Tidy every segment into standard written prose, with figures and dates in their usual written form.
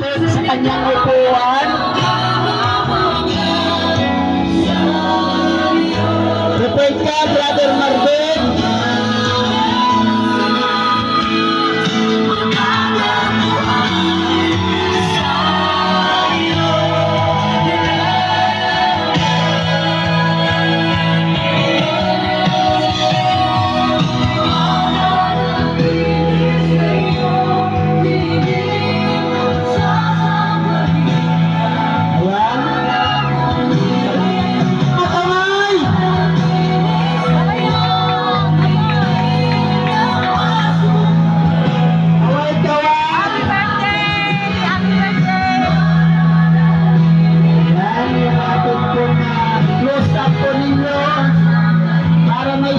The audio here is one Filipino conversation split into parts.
Sa kanyang upuan. Report ka, Brother Marvin.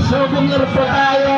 Souvenir po tayo.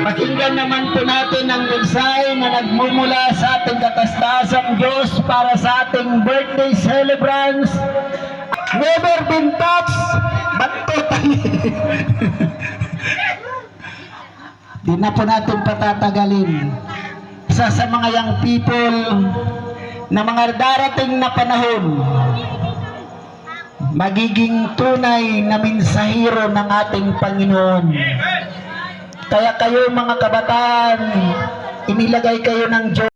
Pakinggan naman po natin ang mensahe na nagmumula sa ating katastasang Diyos para sa ating birthday celebrants. Never been touched, but totally. Di na po natin patatagalin. Isa sa mga young people na mga darating na panahon, magiging tunay na mensahero ng ating Panginoon. Kaya kayo mga kabataan, inilagay kayo ng Diyos.